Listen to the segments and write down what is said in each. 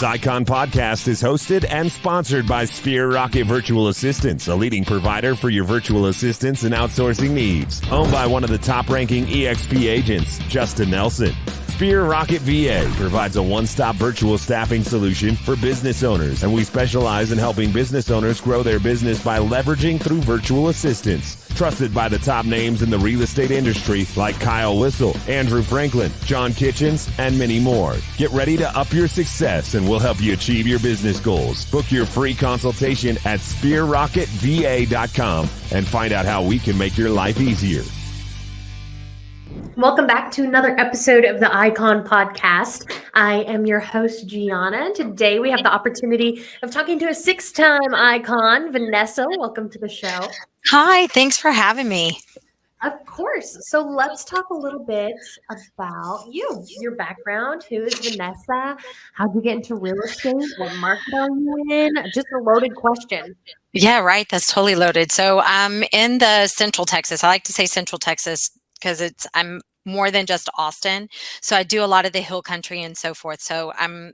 This Icon podcast is hosted and sponsored by Sphere Rocket Virtual Assistants, a leading provider for your virtual assistants and outsourcing needs. Owned by one of the top-ranking EXP agents, Justin Nelson. Sphere Rocket VA provides a one-stop virtual staffing solution for business owners, and we specialize in helping business owners grow their business by leveraging through virtual assistants. Trusted by the top names in the real estate industry like Kyle Whistle, Andrew Franklin, John Kitchens, and many more. Get ready to up your success and we'll help you achieve your business goals. Book your free consultation at sphererocketva.com and find out how we can make your life easier. Welcome back to another episode of the Icon Podcast. I am your host, Gianna. Today we have the opportunity of talking to a six-time icon, Vanessa. Welcome to the show. Hi, thanks for having me. Of course. So let's talk a little bit about you, your background. Who is Vanessa? How did you get into real estate? What market are you in? Just a loaded question. Yeah, right. That's totally loaded. So I'm in the Central Texas. I like to say Central Texas because I'm more than just Austin. So I do a lot of the hill country and so forth. So I'm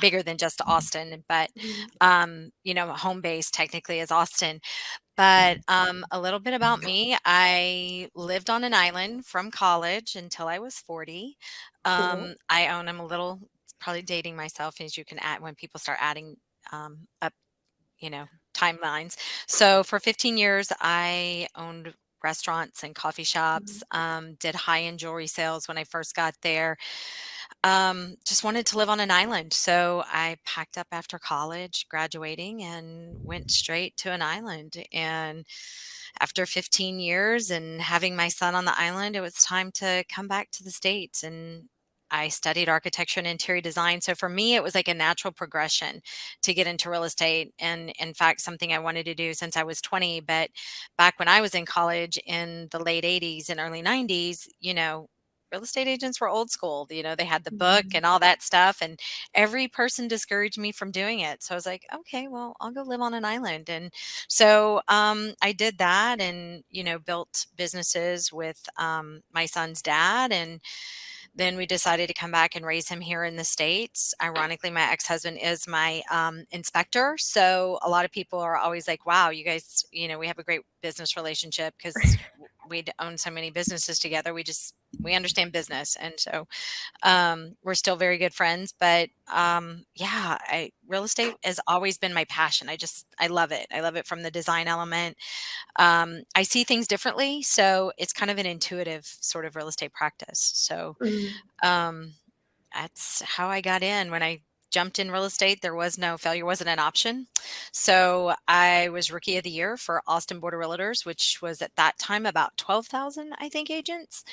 bigger than just Austin, but home base technically is Austin. But a little bit about me. I lived on an island from college until I was 40. Cool. I'm a little probably dating myself, as you can add when people start adding up, timelines. So for 15 years, I owned restaurants and coffee shops, did high-end jewelry sales when I first got there. Just wanted to live on an island. So I packed up after college, graduating, and went straight to an island. And after 15 years and having my son on the island, it was time to come back to the States. And I studied architecture and interior design. So for me, it was like a natural progression to get into real estate. And in fact, something I wanted to do since I was 20. But back when I was in college in the late 80s and early 90s, real estate agents were old school. They had the book and all that stuff, and every person discouraged me from doing it. So I was like, okay, well, I'll go live on an island. And so I did that and, built businesses with my son's dad. And then we decided to come back and raise him here in the States. Ironically, my ex-husband is my inspector. So a lot of people are always like, wow, you guys, we have a great business relationship because we own so many businesses together. We understand business. And so we're still very good friends. But real estate has always been my passion. I love it. I love it from the design element. I see things differently. So it's kind of an intuitive sort of real estate practice. So that's how I got in. When I jumped in real estate, there was no failure, wasn't an option. So I was Rookie of the Year for Austin Board of Realtors, which was at that time about 12,000, I think, agents.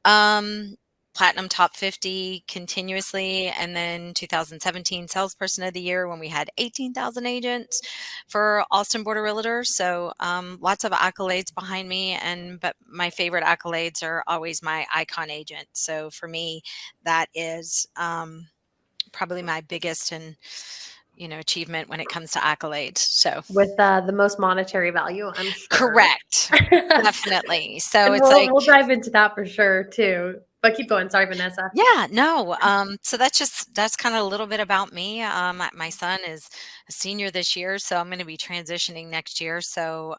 Platinum Top 50 continuously, and then 2017 Salesperson of the Year when we had 18,000 agents for Austin Board of Realtors. So lots of accolades behind me, but my favorite accolades are always my Icon agent. So for me, that is probably my biggest and achievement when it comes to accolades. So with the most monetary value, I'm sure. Correct, definitely. So and we'll dive into that for sure too. But keep going. Sorry, Vanessa. Yeah, no. So that's kind of a little bit about me. My son is a senior this year, so I'm going to be transitioning next year. So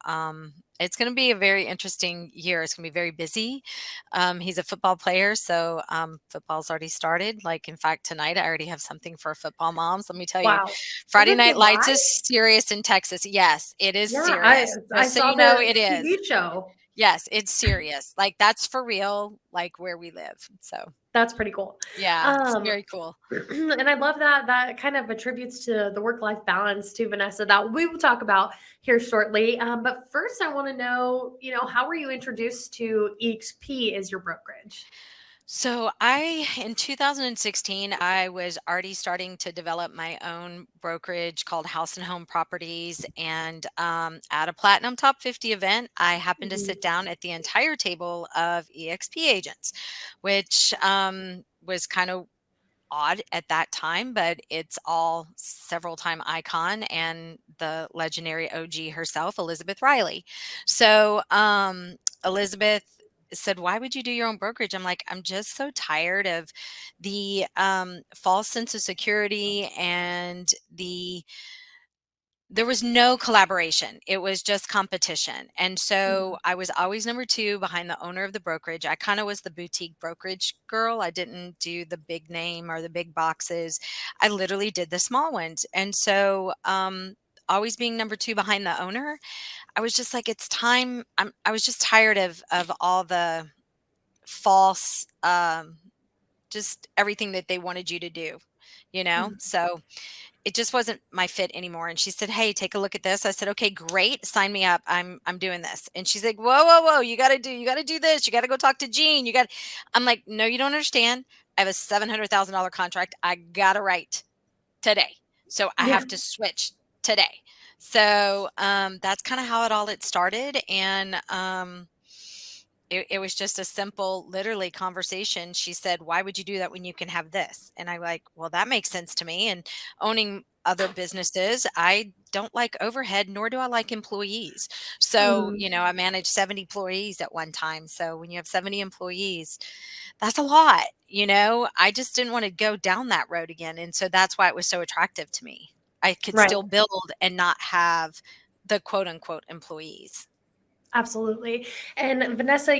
it's going to be a very interesting year. It's going to be very busy. He's a football player, so football's already started. Like, in fact, tonight I already have something for football moms. Let me tell you, Friday Night Lights is serious in Texas. Yes, it is serious. I so saw you know the it is. TV show. Yes, it's serious. Like, that's for real, like where we live. So that's pretty cool. Yeah, it's very cool. And I love that kind of attributes to the work-life balance too, Vanessa, that we will talk about here shortly. But first I want to know, how were you introduced to EXP as your brokerage? So in 2016, I was already starting to develop my own brokerage called House and Home Properties. And at a Platinum Top 50 event, I happened to sit down at the entire table of EXP agents, which was kind of odd at that time, but it's all several-time icon and the legendary OG herself, Elizabeth Riley. So Elizabeth said, "Why would you do your own brokerage?" I'm like, "I'm just so tired of the false sense of security and there was no collaboration. It was just competition. And Mhm. so I was always number 2 behind the owner of the brokerage. I kind of was the boutique brokerage girl. I didn't do the big name or the big boxes. I literally did the small ones. And so always being number 2 behind the owner, I was just like, it's time. I was just tired of all the false just everything that they wanted you to do, you know? Mhm. So it just wasn't my fit anymore. And she said, "Hey, take a look at this." I said, "Okay, great. Sign me up. I'm doing this." And she's like, "Whoa, whoa, whoa. You gotta do this. You gotta go talk to Gene. You got." I'm like, "No, you don't understand. I have a $700,000 contract. I gotta write today. So I Yeah. have to switch today." So that's kind of how it started. And it was just a simple, literally conversation. She said, "Why would you do that when you can have this?" And I like, well, that makes sense to me. And owning other businesses, I don't like overhead, nor do I like employees. So, Mhm. I managed 70 employees at one time. So when you have 70 employees, that's a lot. I just didn't want to go down that road again. And so that's why it was so attractive to me. I could Right. still build and not have the quote unquote employees. Absolutely. And Vanessa,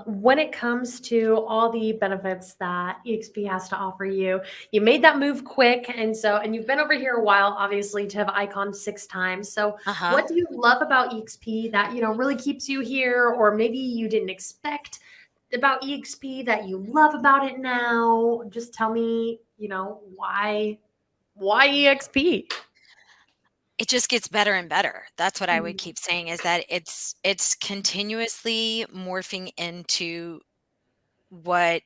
when it comes to all the benefits that EXP has to offer you, you made that move quick. And you've been over here a while, obviously, to have Icon 6 times. So Uh huh. what do you love about EXP that, really keeps you here, or maybe you didn't expect about EXP that you love about it now? Just tell me, why EXP? It just gets better and better. That's what I would Mhm. keep saying is that it's continuously morphing into what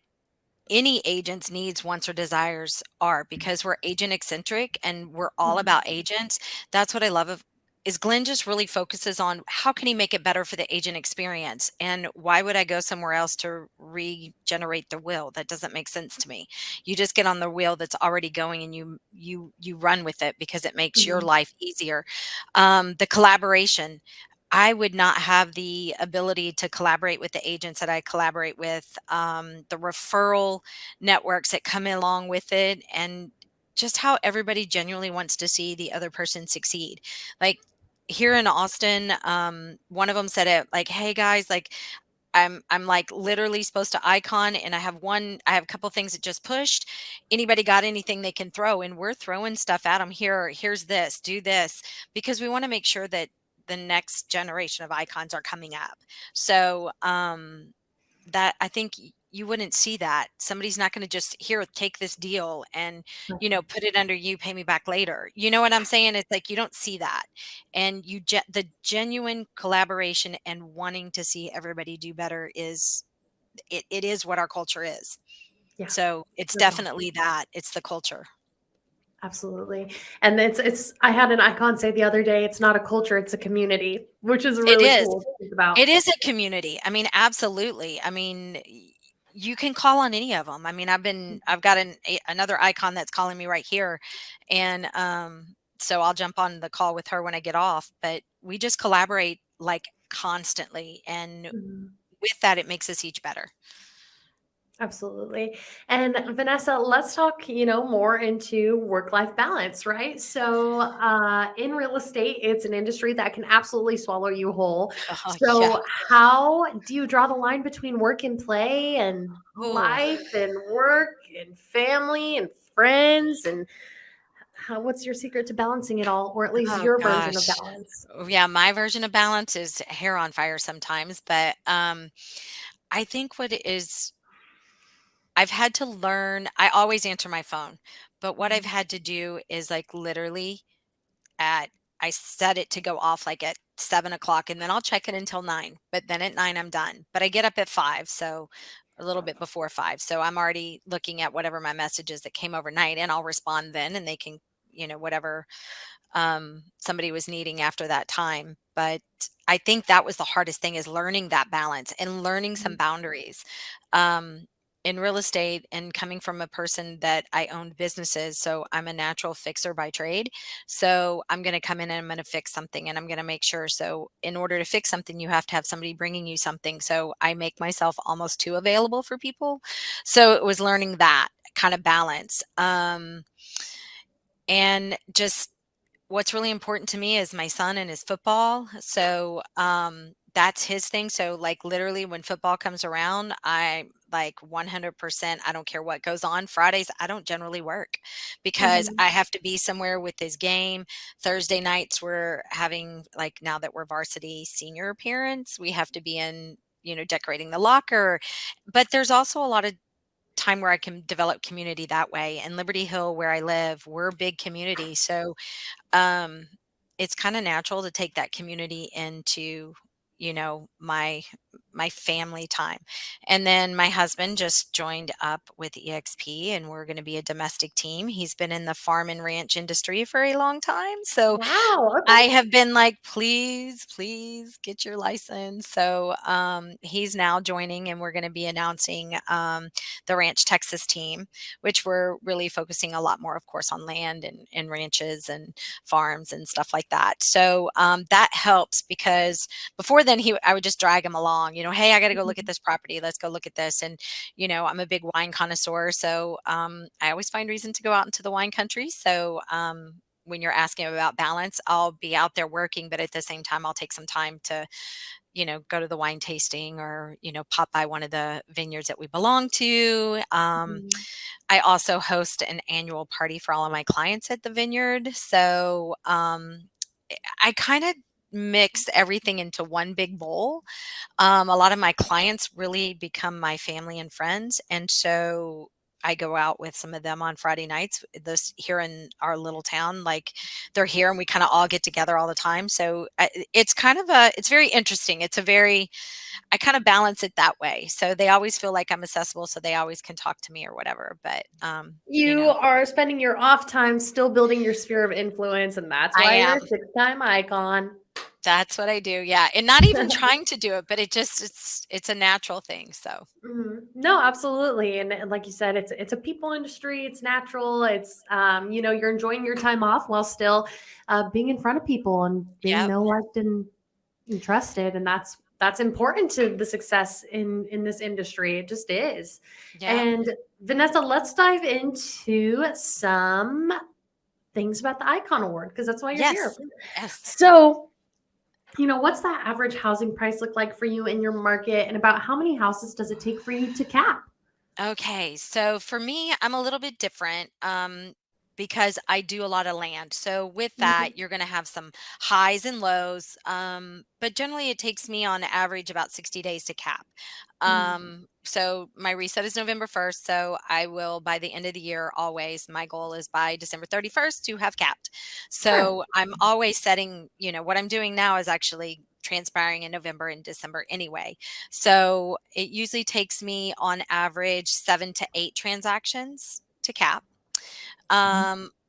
any agent's needs, wants, or desires are because we're agent eccentric and we're all Mhm. about agents. That's what I love of is Glenn just really focuses on how can he make it better for the agent experience and why would I go somewhere else to regenerate the wheel? That doesn't make sense to me. You just get on the wheel that's already going and you run with it because it makes your Mhm. life easier. The collaboration, I would not have the ability to collaborate with the agents that I collaborate with, the referral networks that come along with it, and just how everybody genuinely wants to see the other person succeed. Like here in Austin, one of them said it like, "Hey guys, like I'm like literally supposed to icon and I have a couple things that just pushed. Anybody got anything they can throw?" And we're throwing stuff at them. Here's this, do this, because we want to make sure that the next generation of icons are coming up. So that I think you wouldn't see that. Somebody's not going to just here take this deal and put it under you, pay me back later. You know what I'm saying? It's like you don't see that, and the genuine collaboration and wanting to see everybody do better is it is what our culture is. Yeah, So it's that's awesome. definitely that. It's the culture. Absolutely. And it's I had an icon say the other day, it's not a culture, it's a community, which is It really is. cool to think about. It is a community. I mean, absolutely. I mean, you can call on any of them. I mean, I've got another icon that's calling me right here, and so I'll jump on the call with her when I get off. But we just collaborate like constantly, and Mhm. with that, it makes us each better. Absolutely. And Vanessa, let's talk, more into work-life balance, right? So, in real estate, it's an industry that can absolutely swallow you whole. Oh yeah. So, how do you draw the line between work and play and Oh, life and work and family and friends? And what's your secret to balancing it all, or at least oh your version of gosh. balance? Oh, yeah, my version of balance is hair on fire sometimes, but I think what it is I've had to learn. I always answer my phone, but what I've Mhm. had to do is like literally at I set it to go off like at 7 o'clock and then I'll check it until 9. But then at 9 I'm done. But I get up at 5, so a little bit before 5. So I'm already looking at whatever my messages that came overnight and I'll respond then and they can, whatever somebody was needing after that time. But I think that was the hardest thing is learning that balance and learning some boundaries. Um, in real estate and coming from a person that I owned businesses, so I'm a natural fixer by trade. So I'm going to come in and I'm going to fix something and I'm going to make sure. So in order to fix something, you have to have somebody bringing you something. So I make myself almost too available for people. So it was learning that kind of balance. And just what's really important to me is my son and his football. So that's his thing. So like literally when football comes around, I like 100%, I don't care what goes on. Fridays, I don't generally work because Mhm. I have to be somewhere with his game. Thursday nights, we're having, like, now that we're varsity senior appearance, we have to be in, decorating the locker. But there's also a lot of time where I can develop community that way. And Liberty Hill, where I live, we're a big community. So um, it's kind of natural to take that community into, my family time. And then my husband just joined up with EXP and we're going to be a domestic team. He's been in the farm and ranch industry for a long time. So Wow. I Okay. have been like, please, please get your license. So he's now joining, and we're going to be announcing the Ranch Texas team, which we're really focusing a lot more, of course, on land and ranches and farms and stuff like that. So that helps because before then, I would just drag him along. Hey, I got to go look at Mhm. this property. Let's go look at this. And I'm a big wine connoisseur, so I always find reason to go out into the wine country. So when you're asking about balance, I'll be out there working, but at the same time, I'll take some time to, go to the wine tasting or, pop by one of the vineyards that we belong to. Mhm. I also host an annual party for all of my clients at the vineyard. So I kind of mix everything into one big bowl. A lot of my clients really become my family and friends. And so I go out with some of them on Friday nights. This here in our little town, like they're here and we kind of all get together all the time. So it's very interesting. I kind of balance it that way. So they always feel like I'm accessible. So they always can talk to me or whatever. But, You are spending your off time still building your sphere of influence, and that's I why you're am. a six-time icon. That's what I do. Yeah. And not even trying to do it, but it's a natural thing. So Mhm. No, absolutely. And like you said, it's a people industry. It's natural. It's you're enjoying your time off while still being in front of people and being yeah. know, liked, and trusted. And that's important to the success in this industry. It just is. Yeah. And Vanessa, let's dive into some things about the Icon Award because that's why you're here. Yes. Yes. So, what's that average housing price look like for you in your market, and about how many houses does it take for you to cap? Okay, so for me, I'm a little bit different because I do a lot of land. So with Mhm. that, you're going to have some highs and lows, but generally it takes me on average about 60 days to cap. Mhm. So my reset is November 1st. So I will, by the end of the year, always, my goal is by December 31st to have capped. Sure. So I'm always setting, what I'm doing now is actually transpiring in November and December anyway. So it usually takes me on average 7 to 8 transactions to cap.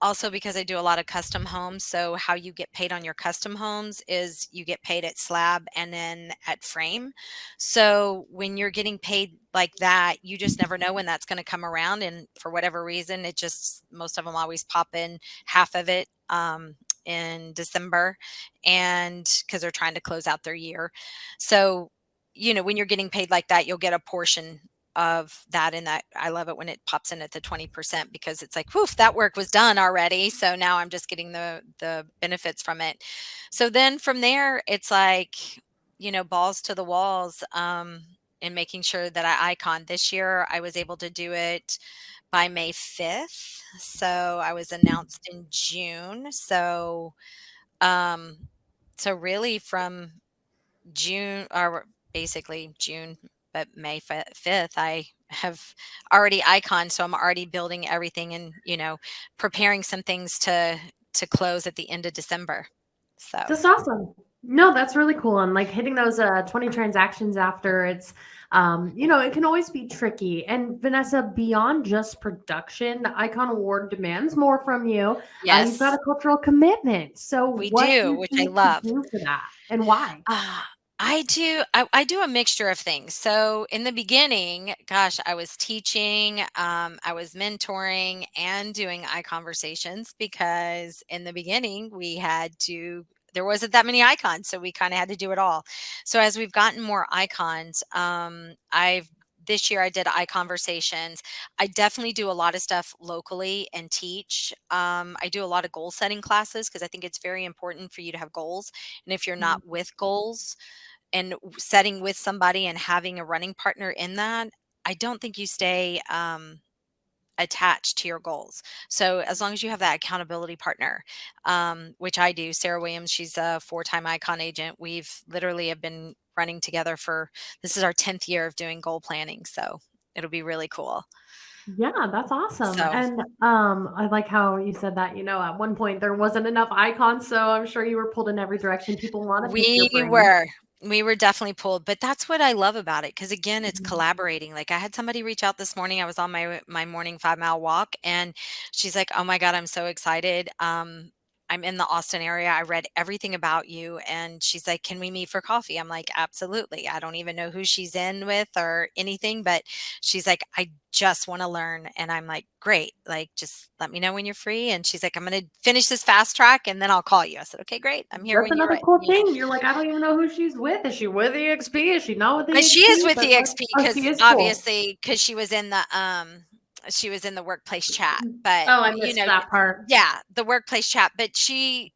Also because I do a lot of custom homes. So how you get paid on your custom homes is you get paid at slab and then at frame. So when you're getting paid like that, you just never know when that's going to come around. And for whatever reason, most of them always pop in half of it in December, and because they're trying to close out their year. So, when you're getting paid like that, you'll get a portion of that, and that I love it when it pops in at the 20% because it's like, whoof, that work was done already. So now I'm just getting the benefits from it. So then from there, it's like, balls to the walls, and making sure that I icon. This year I was able to do it by May 5th. So I was announced in June. Um, so really from June, or basically June, but May 5th, I have already icon. So I'm already building everything and, preparing some things to close at the end of December. So That's awesome. No, that's really cool. And like hitting those 20 transactions after it's it can always be tricky. And Vanessa, beyond just production, the Icon Award demands more from you. You've got yes, a cultural commitment. So we what do do, you which I think to love. do for that and why? I do a mixture of things. So in the beginning, gosh, I was teaching, I was mentoring and doing iConversations because in the beginning there wasn't that many icons, so we kind of had to do it all. So as we've gotten more icons, I've this year I did iConversations. I definitely do a lot of stuff locally and teach. I do a lot of goal setting classes because I think it's very important for you to have goals. And if you're not with goals, and setting with somebody and having a running partner in that, I don't think you stay attached to your goals. So as long as you have that accountability partner, which I do, Sarah Williams, she's a 4-time icon agent. We've literally have been running together this is our 10th year of doing goal planning. So it'll be really cool. Yeah, that's awesome. So And I like how you said that, at one point there wasn't enough icons, so I'm sure you were pulled in every direction. People want to pick your we brain. were. We were definitely pulled, but that's what I love about it. Cause again, it's Mhm. collaborating. Like I had somebody reach out this morning. I was on my morning 5-mile walk and she's like, "Oh my God, I'm so excited. I'm in the Austin area. I read everything about you." And she's like, "Can we meet for coffee?" I'm like, "Absolutely." I don't even know who she's in with or anything, but she's like, "I just want to learn." And I'm like, "Great. Like, just let me know when you're free." And she's like, "I'm going to finish this fast track and then I'll call you." I said, "Okay, great. I'm here That's when you're another ready." cool thing. You're like, I don't even know who she's with. Is she with EXP? Is she not with She is EXP? with But the EXP oh, she because is cool. obviously, because she was in the workplace chat, but Oh, I missed that part. yeah, the workplace chat, but she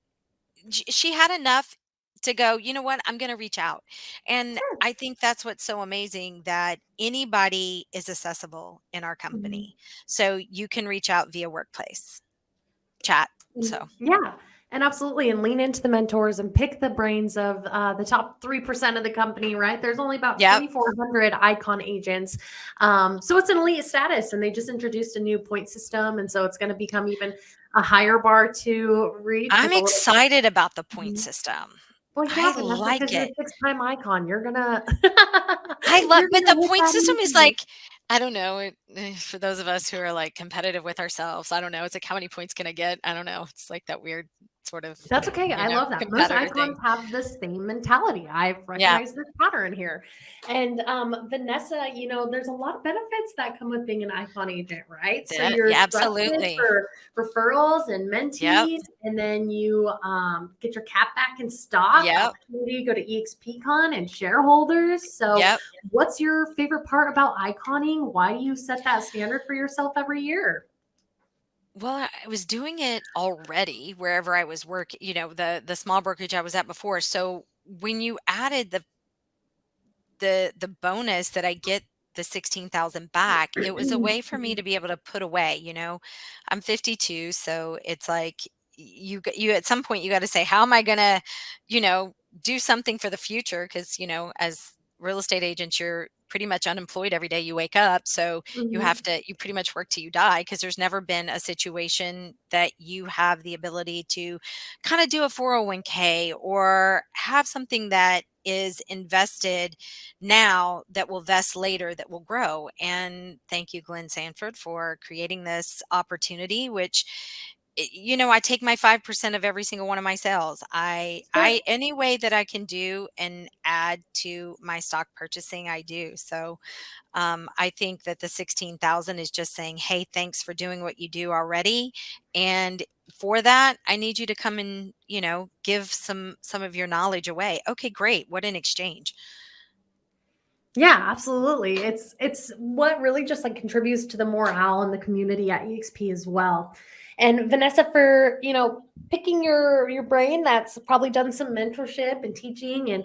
had enough to go, "You know what? I'm going to reach out." And Sure. I think that's what's so amazing, that anybody is accessible in our Mhm. company. So you can reach out via workplace chat. So, Yeah, and absolutely, and lean into the mentors and pick the brains of the top 3% of the company, right? There's only about yep. 2,400 icon agents. So it's an elite status, and they just introduced a new point system. And so it's going to become even a higher bar to reach I'm with a little. excited about the point Mhm. system. Well, yeah, I Vanessa, like because you're it. a six-time icon. You're gonna But you're gonna the hit point that system is easy. like, I don't know, for those of us who are like competitive with ourselves, I don't know. It's like, how many points can I get? I don't know. It's like that weird sort of, That's okay. I love that. Most competitor icons thing. have the same mentality. I've Yeah. recognized this pattern here. And Vanessa, there's a lot of benefits that come with being an icon agent, right? So you're Yeah, trusted absolutely. for referrals and Yep. mentees, and then you get your cap back in stock, Yep. opportunity to go to EXPCon and shareholders. So Yep. what's your favorite part about iconing? Why do you set that standard for yourself every year? Well, I was doing it already wherever I was working, the small brokerage I was at before. So when you added the bonus that I get, the 16,000 back, it was a way for me to be able to put away, I'm 52, so it's like you at some point you got to say, how am I going to, you know, do something for the future? Because, as real estate agents, you're pretty much unemployed every day you wake up. So Mhm. you pretty much work till you die, because there's never been a situation that you have the ability to kind of do a 401k or have something that is invested now that will vest later, that will grow. And thank you, Glenn Sanford, for creating this opportunity, which I take my 5% of every single one of my sales. I Sure. any way that I can do and add to my stock purchasing, I do. So I think that the 16,000 is just saying, "Hey, thanks for doing what you do already, and for that, I need you to come and give some of your knowledge away." Okay, great. What in exchange? Yeah, absolutely. It's what really just like contributes to the morale in the community at EXP as well. And Vanessa, for picking your brain, that's probably done some mentorship and teaching and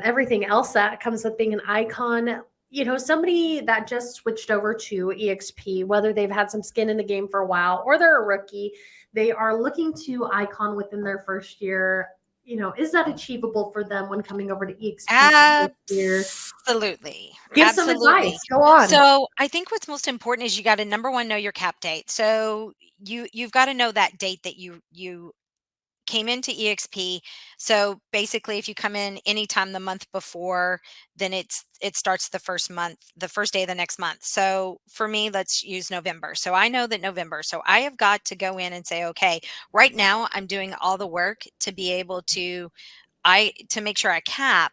everything else that comes with being an icon. Somebody that just switched over to EXP, whether they've had some skin in the game for a while or they're a rookie, they are looking to icon within their first year. Is that achievable for them when coming over to EXP for the first year? Absolutely. Give some Absolutely. advice. Go on. So I think what's most important is you got to, number one, know your cap date. So you've got to know that date that you came into EXP. So basically, if you come in anytime the month before, then it starts the first day of the next month. So for me, let's use November. So I know that November. So I have got to go in and say, okay, right now I'm doing all the work to be able to make sure I cap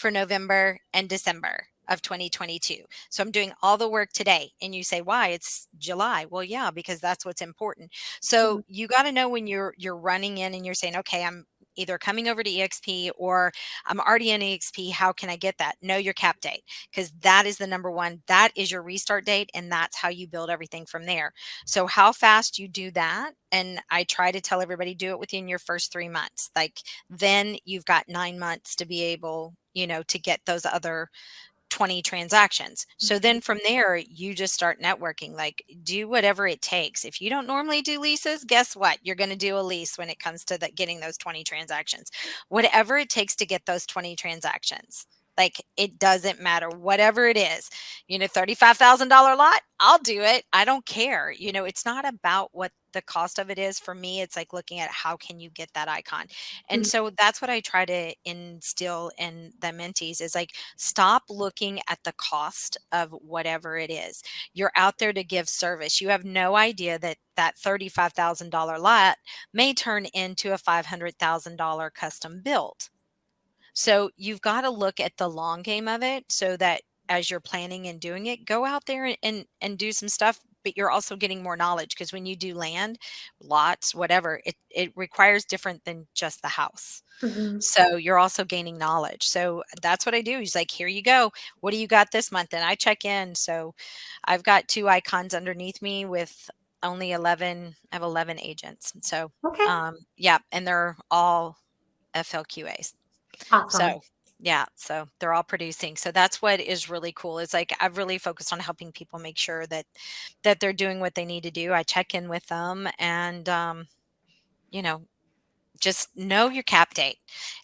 for November and December of 2022. So I'm doing all the work today. And you say, why? It's July. Well, yeah, because that's what's important. So Mhm. you got to know when you're running in and you're saying, okay, I'm either coming over to EXP or I'm already in EXP. How can I get that? Know your cap date, because that is the number one. That is your restart date. And that's how you build everything from there. So how fast you do that. And I try to tell everybody, do it within your first 3 months. Like then you've got 9 months to be able, to get those other 20 transactions. So then from there, you just start networking, like do whatever it takes. If you don't normally do leases, guess what? You're going to do a lease when it comes to getting those 20 transactions, whatever it takes to get those 20 transactions. Like it doesn't matter, whatever it is, $35,000 lot, I'll do it. I don't care. It's not about what the cost of it is. For me, it's like looking at how can you get that icon. And Mhm. so that's what I try to instill in the mentees is like, stop looking at the cost of whatever it is. You're out there to give service. You have no idea that that $35,000 lot may turn into a $500,000 custom build. So you've got to look at the long game of it so that as you're planning and doing it, go out there and do some stuff, but you're also getting more knowledge, because when you do land, lots, whatever, it requires different than just the house. Mhm. So you're also gaining knowledge. So that's what I do. He's like, here you go. What do you got this month? And I check in. So I've got 2 icons underneath me with only 11. I have 11 agents. So, Okay. yeah, and they're all FLQAs. Awesome. So yeah, so they're all producing. So that's what is really cool. It's like I've really focused on helping people make sure that they're doing what they need to do. I check in with them and you know, just know your cap date.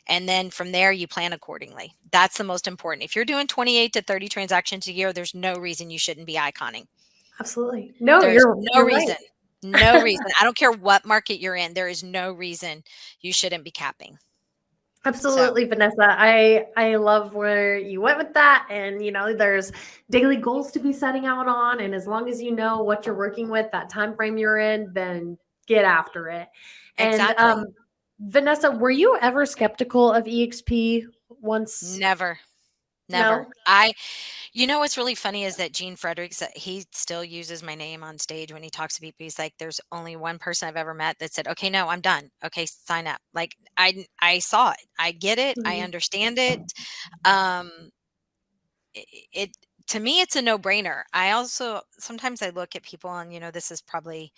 And then from there you plan accordingly. That's the most important. If you're doing 28 to 30 transactions a year, there's no reason you shouldn't be iconing. Absolutely. No, There's no you're right. reason. No reason. I don't care what market you're in. There is no reason you shouldn't be capping. So Absolutely, Vanessa. I love where you went with that. And there's daily goals to be setting out on. And as long as you know what you're working with, that time frame you're in, then get after it. And exactly. Vanessa, were you ever skeptical of EXP once? Never. Never. No? What's really funny is that Gene Fredericks, he still uses my name on stage when he talks to people. He's like, there's only one person I've ever met that said, okay, no, I'm done. Okay, sign up. Like I saw it. I get it. I Mhm. understand it. Um, it to me, it's a no brainer. I also, sometimes I look at people and, this is probably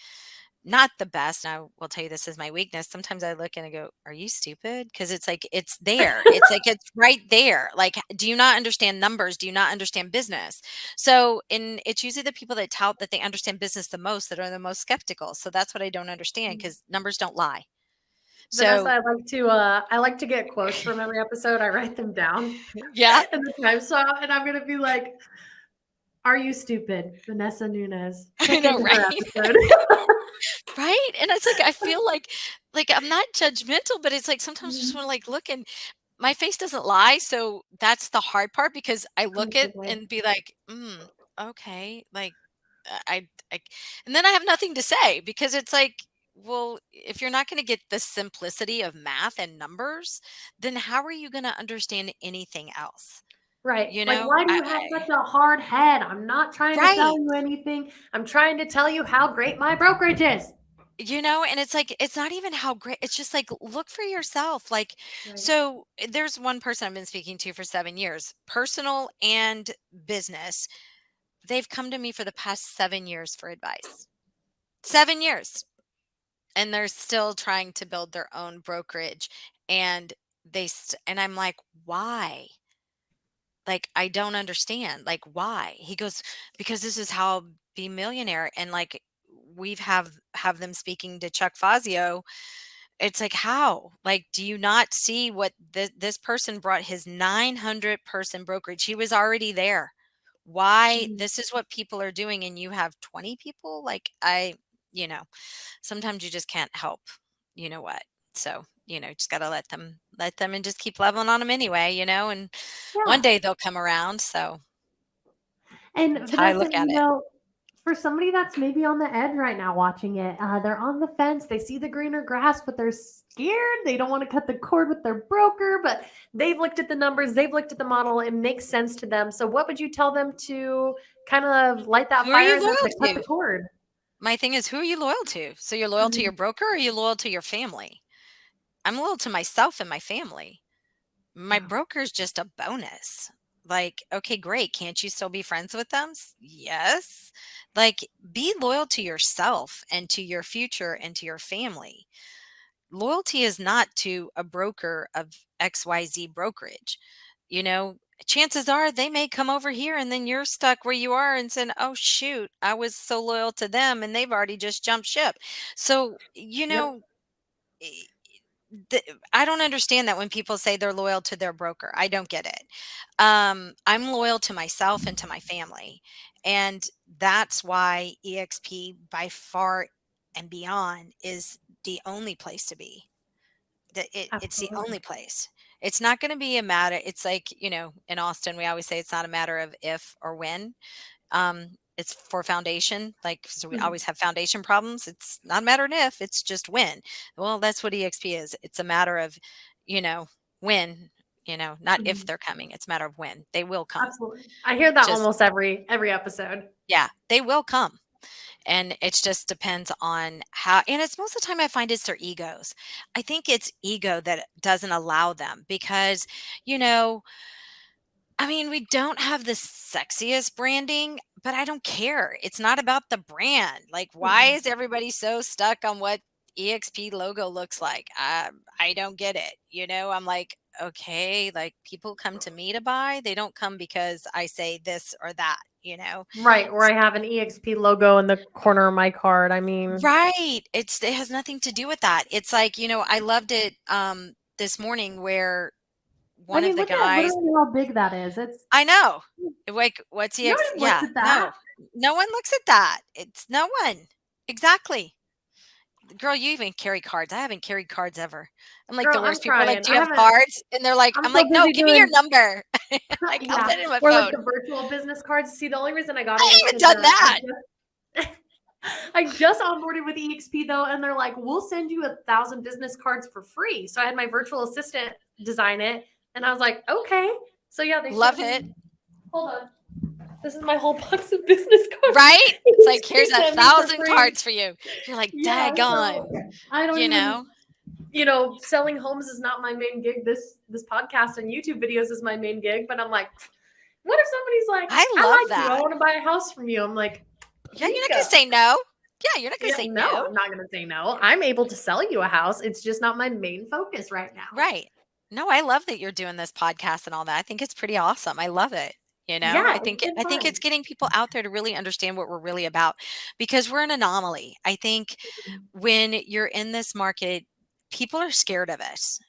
not the best. And I will tell you, this is my weakness. Sometimes I look and I go, are you stupid? Because it's like, it's there. It's like, it's right there. Like, do you not understand numbers? Do you not understand business? So, and it's usually the people that tout that they understand business the most that are the most skeptical. So that's what I don't understand, because numbers don't lie. Vanessa, So, I like to get quotes from every episode. I write them down yeah, in the time slot, and I'm gonna be like, "Are you stupid, Vanessa Nunez? I Check know, into her right? episode." Right. And it's like, I feel like I'm not judgmental, but it's like sometimes I just Mhm. want to like look, and my face doesn't lie. So that's the hard part, because I look at Absolutely. and be like, okay, like I, and then I have nothing to say, because it's like, well, if you're not going to get the simplicity of math and numbers, then how are you going to understand anything else? Right. Like, why do you have such a hard head? I'm not trying to tell Right. you anything. I'm trying to tell you how great my brokerage is. And it's like, it's not even how great, it's just like, look for yourself. Like, Right. so there's one person I've been speaking to for 7 years, personal and business. They've come to me for the past 7 years for advice. 7 years. And they're still trying to build their own brokerage. And and I'm like, why? Like, I don't understand. Like, why? He goes, because this is how I'll be millionaire. And like, have them speaking to Chuck Fazio. It's like, how? Like, do you not see what this person brought his 900-person brokerage? He was already there. Why? Mhm. This is what people are doing, and you have 20 people? Like, you know, sometimes you just can't help, you know what? So, just got to let them and just keep leveling on them anyway, and one Yeah. day they'll come around. So And that's how I Vanessa, look at it. for somebody that's maybe on the edge right now watching it, they're on the fence. They see the greener grass, but they're scared. They don't want to cut the cord with their broker, but they've looked at the numbers, they've looked at the model. It makes sense to them. So, what would you tell them to kind of light that Who are you fire in them to cut loyal the to? cord? My thing is, who are you loyal to? So you're loyal to Mhm. your broker, or are you loyal to your family? I'm loyal to myself and my family. My Yeah, broker is just a bonus. Like, okay, great. Can't you still be friends with them? Yes. Like, be loyal to yourself and to your future and to your family. Loyalty is not to a broker of XYZ brokerage. You know, chances are they may come over here and then you're stuck where you are and saying, oh, shoot, I was so loyal to them and they've already just jumped ship. So, yep. eh, the, I don't understand that when people say they're loyal to their broker. I don't get it. I'm loyal to myself and to my family. And that's why EXP by far and beyond is the only place to be. It's the only Absolutely. place. It's not going to be a matter. It's like, in Austin, we always say it's not a matter of if or when. It's for foundation, like, so we Mhm. always have foundation problems. It's not a matter of if, it's just when. Well, that's what EXP is. It's a matter of, you know, when, not if Mhm. they're coming. It's a matter of when they will come. Absolutely. I hear that Just, almost every episode. yeah, they will come. And it just depends on how, and it's most of the time I find it's their egos. I think it's ego that doesn't allow them because, you know, I mean, we don't have the sexiest branding, but I don't care. It's not about the brand. Like, why Mhm. is everybody so stuck on what EXP logo looks like? I don't get it. I'm like, okay, like people come to me to buy. They don't come because I say this or that. Right, or I have an EXP logo in the corner of my card. I mean, Right. It has nothing to do with that. It's like, I loved it this morning where I one of mean, the look at guys. literally how big that is. It's I know. Like, what's nobody looks yeah, at that. no. No one looks at that. It's no one. Exactly. Girl, you even carry cards. I haven't carried cards ever. I'm like the Girl, I'm worst. People are like, trying. "Do I you have haven't cards?" And they're like, I'm I'm so like, "No, busy give me your doing number." Like, I'll yeah, put it in my or like phone. the virtual business cards. See, the only reason I got I it was ain't even because done that. I just onboarded with EXP though, and they're like, "We'll send you 1,000 business cards for free." So I had my virtual assistant design it, and I was like, "Okay." So yeah, they Love shipped it. me. Hold on, this is my whole box of business cards. Right? It's like, here's EXP a sent me for thousand free. cards for you. You're like, Yeah, daggone, so I don't you even, know? selling homes is not my main gig. This podcast and YouTube videos is my main gig. But I'm like, what if somebody's like, I I love like you, I that. want to buy a house from you? I'm like, Yeah, here you're you not go. gonna say no. Yeah, you're not gonna Yeah, say no, no. I'm not gonna say no. I'm able to sell you a house. It's just not my main focus right now. Right. No, I love that you're doing this podcast and all that. I think it's pretty awesome. I love it. Yeah, I it's think been I think fun. it's getting people out there to really understand what we're really about because we're an anomaly. I think when you're in this market, people are scared of us.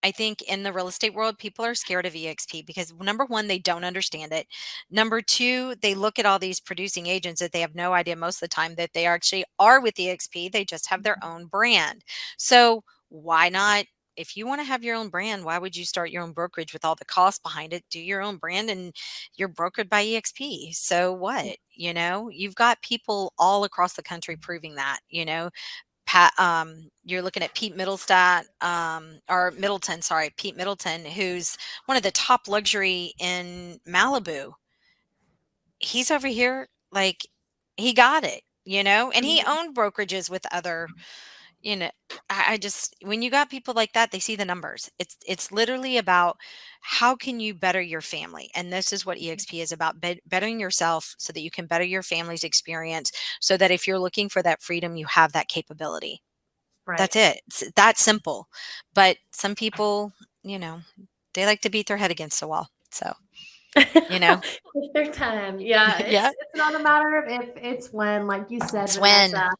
I think in the real estate world, people are scared of EXP because number one, they don't understand it. Number two, they look at all these producing agents that they have no idea most of the time that they actually are with EXP. They just have their own brand. So why not? If you want to have your own brand, why would you start your own brokerage with all the costs behind it? Do your own brand and you're brokered by EXP. So what? You've got people all across the country proving that, you're looking at Pete Middlestat, or Middleton, sorry, Pete Middleton, who's one of the top luxury in Malibu. He's over here, like, he got it, and he Mhm. owned brokerages with other, you know, I just, when you got people like that, they see the numbers. It's literally about how can you better your family, and this is what EXP is about: bettering yourself so that you can better your family's experience, so that if you're looking for that freedom, you have that capability. Right. That's it. It's that simple. But some people, you know, they like to beat their head against the wall. So, you know, Take their time. Yeah, yeah, it's not a matter of if, it's when, like you said, it's when. Vanessa.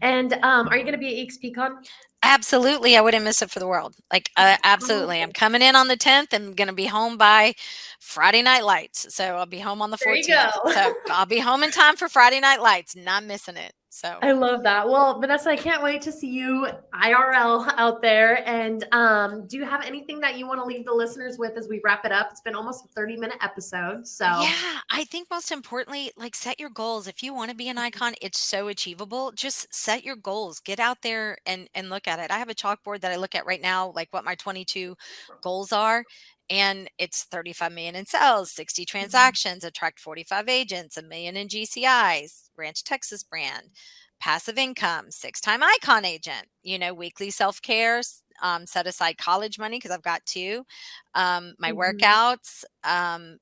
And are you going to be at EXP Con? Absolutely, I wouldn't miss it for the world. Like, absolutely. I'm Oh, coming in on the 10th. I'm going to be home by Friday Night Lights. So I'll be home on the There you 14th. go. So I'll be home in time for Friday Night Lights, not missing it. So I love that. Well, Vanessa, I can't wait to see you IRL out there. And do you have anything that you want to leave the listeners with as we wrap it up? It's been almost a 30-minute episode. So yeah, I think most importantly, like set your goals. If you want to be an icon, it's so achievable. Just set your goals. Get out there and look at it. I have a chalkboard that I look at right now, like what my 22 goals are. And it's 35 million in sales, 60 transactions, attract 45 agents, 1 million in GCIs, Ranch Texas brand, passive income, 6-time icon agent, weekly self-care, set aside college money because I've got 2, my workouts,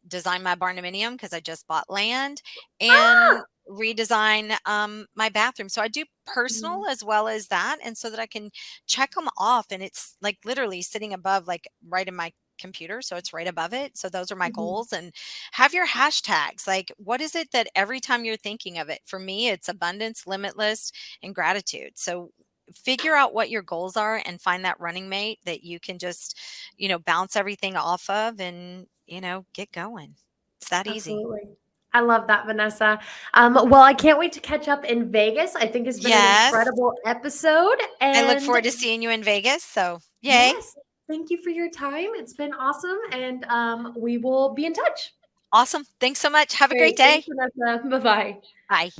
design my barndominium because I just bought land, and redesign my bathroom. So I do personal as well as that, and so that I can check them off, and it's like literally sitting above, like right in my computer, so it's right above it. So those are my goals. And have your hashtags. Like, what is it that every time you're thinking of it? For me, it's abundance, limitless, and gratitude. So figure out what your goals are and find that running mate that you can just bounce everything off of and get going. It's that easy. Absolutely. I love that, Vanessa. Well, I can't wait to catch up in Vegas. I think it's been an incredible episode. And I look forward to seeing you in Vegas. So yay. Yes. Thank you for your time. It's been awesome. And we will be in touch. Awesome. Thanks so much. Have a great day. Thanks, Vanessa. Bye-bye. Bye.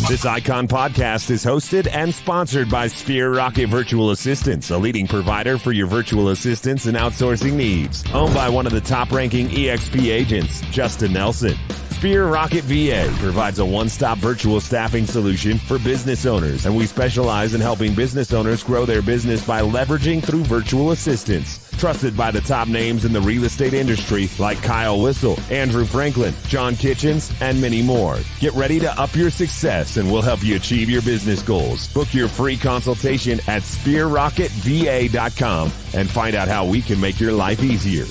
This Icon podcast is hosted and sponsored by Sphere Rocket Virtual Assistants, a leading provider for your virtual assistants and outsourcing needs. Owned by one of the top-ranking EXP agents, Justin Nelson. Sphere Rocket VA provides a one-stop virtual staffing solution for business owners, and we specialize in helping business owners grow their business by leveraging through virtual assistants. Trusted by the top names in the real estate industry like Kyle Whistle, Andrew Franklin, John Kitchens, and many more. Get ready to up your success and we'll help you achieve your business goals. Book your free consultation at sphererocketva.com and find out how we can make your life easier.